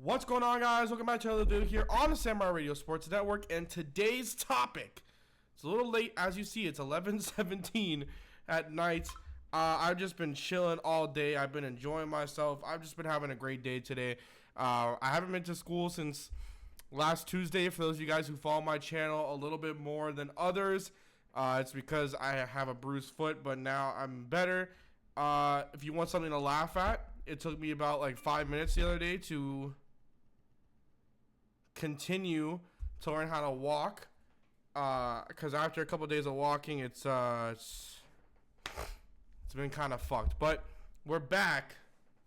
What's going on, guys? Welcome back to another video here on the Samurai Radio Sports Network. And today's topic, it's a little late, as you see, it's 11:17 at night. I've just been chilling all day. I've been enjoying myself. I've just been having a great day today. I haven't been to school since last Tuesday. For those of you guys who follow my channel a little bit more than others, it's because I have a bruised foot, but now I'm better. If you want something to laugh at, it took me about like 5 minutes the other day to continue to learn how to walk, because after a couple of days of walking, it's been kind of fucked. But we're back.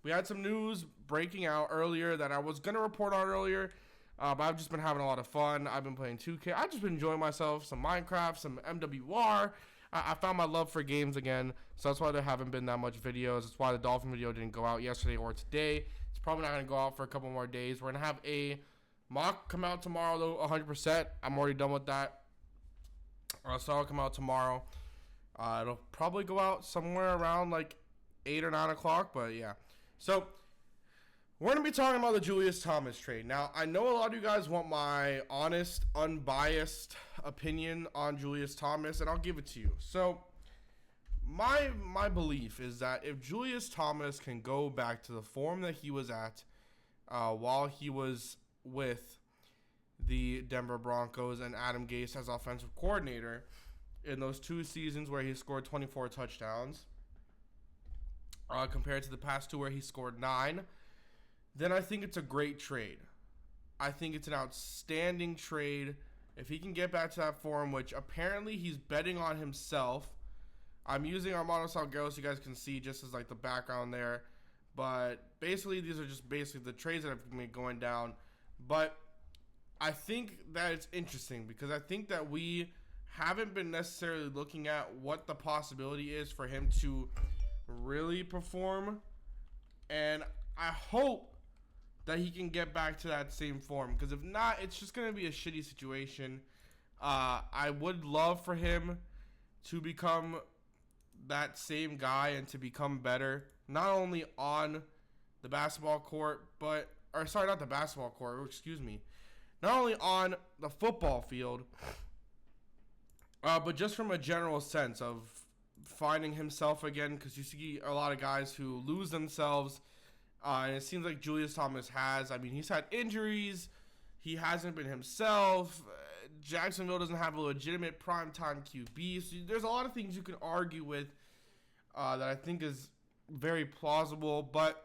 We had some news breaking out earlier that I was gonna report on earlier, but I've just been having a lot of fun. I've been playing 2K. I've just been enjoying myself, some Minecraft, some MWR. I found my love for games again, so that's why there haven't been that much videos. That's why the Dolphin video didn't go out yesterday or today. It's probably not gonna go out for a couple more days. We're gonna have a mock come out tomorrow, though, 100%. I'm already done with that. So I'll come out tomorrow. It'll probably go out somewhere around like 8 or 9 o'clock, but yeah. So we're going to be talking about the Julius Thomas trade. Now, I know a lot of you guys want my honest, unbiased opinion on Julius Thomas, and I'll give it to you. So my belief is that if Julius Thomas can go back to the form that he was at while he was with the Denver Broncos and Adam Gase as offensive coordinator in those 2 seasons where he scored 24 touchdowns compared to the past 2 where he scored 9, then I think it's a great trade. I think it's an outstanding trade if he can get back to that form, which apparently he's betting on himself. I'm using Armando Salguero so you guys can see just as like the background there, but basically these are just basically the trades that have been going down. But I think that it's interesting because I think that we haven't been necessarily looking at what the possibility is for him to really perform. And I hope that he can get back to that same form, because if not, it's just going to be a shitty situation. I would love for him to become that same guy and to become better, not only on the basketball court, not the basketball court, excuse me. Not only on the football field, but just from a general sense of finding himself again, because you see a lot of guys who lose themselves, and it seems like Julius Thomas has. I mean, he's had injuries. He hasn't been himself. Jacksonville doesn't have a legitimate primetime QB. So there's a lot of things you can argue with that I think is very plausible, but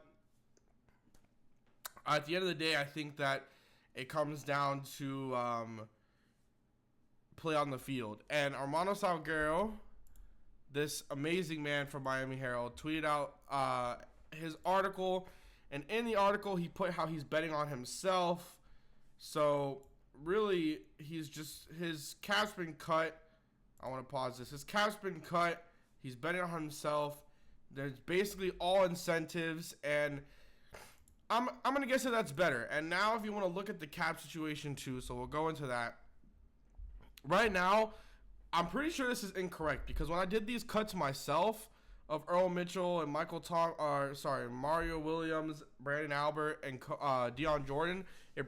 at the end of the day, I think that it comes down to play on the field. And Armando Salguero, this amazing man from Miami Herald, tweeted out his article. And in the article, he put how he's betting on himself. So really, his cap's been cut. I want to pause this. His cap's been cut. He's betting on himself. There's basically all incentives, and I'm going to guess that that's better. And now if you want to look at the cap situation too, so we'll go into that. Right now, I'm pretty sure this is incorrect, because when I did these cuts myself of Earl Mitchell and Mario Williams, Brandon Albert, and Deion Jordan, it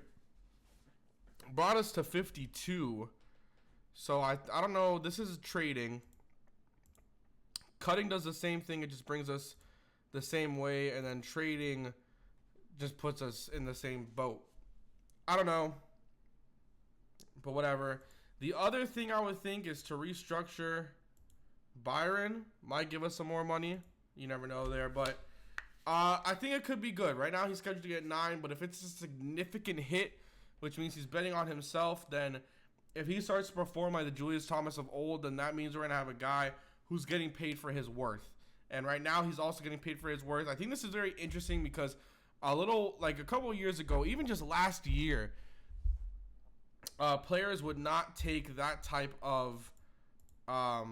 brought us to 52. So I don't know. This is trading. Cutting does the same thing. It just brings us the same way, and then trading just puts us in the same boat. I don't know, but whatever. The other thing I would think is to restructure Byron. Might give us some more money. You never know there, but I think it could be good. Right now he's scheduled to get 9, but if it's a significant hit, which means he's betting on himself, then if he starts to perform like the Julius Thomas of old, then that means we're going to have a guy who's getting paid for his worth. And right now he's also getting paid for his worth. I think this is very interesting because a couple of years ago, even just last year, players would not take that type of, I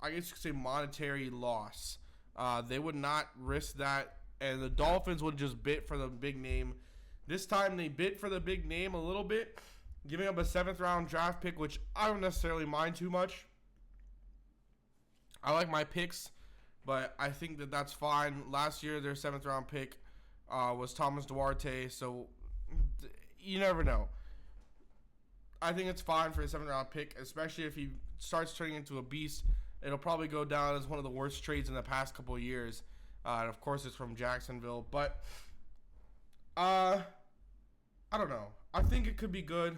guess you could say, monetary loss. They would not risk that, and the Dolphins would just bid for the big name. This time they bid for the big name a little bit, giving up a 7th-round draft pick, which I don't necessarily mind too much. I like my picks, but I think that that's fine. Last year, their 7th-round pick was Thomas Duarte, so you never know. I think it's fine for a 7th-round pick, especially if he starts turning into a beast. It'll probably go down as one of the worst trades in the past couple of years. And of course, it's from Jacksonville. But, I don't know. I think it could be good.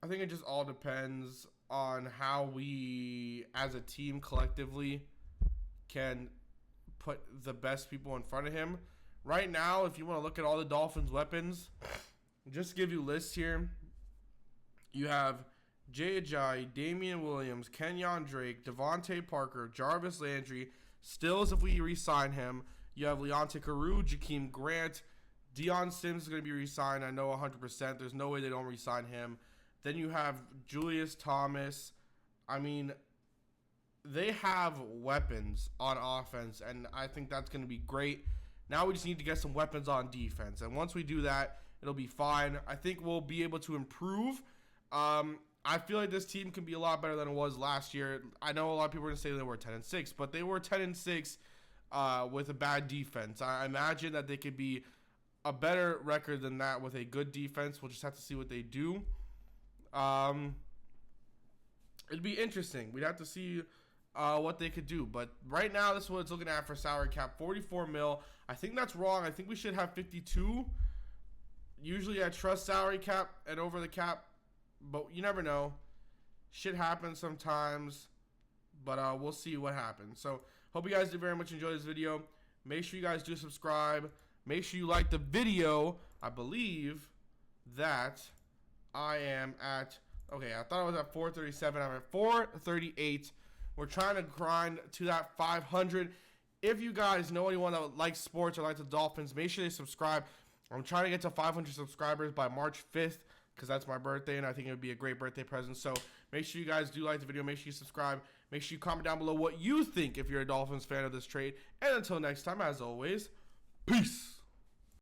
I think it just all depends on how we, as a team, collectively, can put the best people in front of him. Right now, if you want to look at all the Dolphins' weapons, just to give you lists here, you have Jay Ajayi, Damian Williams, Kenyon Drake, Devontae Parker, Jarvis Landry, Stills if we re-sign him. You have Leonte Carew, Jakeem Grant, Deion Sims is going to be re-signed. I know 100%. There's no way they don't re-sign him. Then you have Julius Thomas. I mean, they have weapons on offense, and I think that's going to be great. Now we just need to get some weapons on defense, and once we do that, it'll be fine. I think we'll be able to improve. I feel like this team can be a lot better than it was last year. I know a lot of people are going to say they were 10-6, but they were 10-6 with a bad defense. I imagine that they could be a better record than that with a good defense. We'll just have to see what they do. It'd be interesting. We'd have to see what they could do. But right now, this is what it's looking at for salary cap, 44 mil. I think that's wrong. I think we should have 52. Usually I trust salary cap and over the cap, but you never know. Shit happens sometimes, but we'll see what happens. So hope you guys did very much enjoy this video. Make sure you guys do subscribe. Make sure you like the video. I believe that I am at, okay, I thought I was at 437. I'm at 438. We're trying to grind to that 500. If you guys know anyone that likes sports or likes the Dolphins, make sure they subscribe. I'm trying to get to 500 subscribers by March 5th because that's my birthday, and I think it would be a great birthday present. So make sure you guys do like the video. Make sure you subscribe. Make sure you comment down below what you think if you're a Dolphins fan of this trade. And until next time, as always, peace.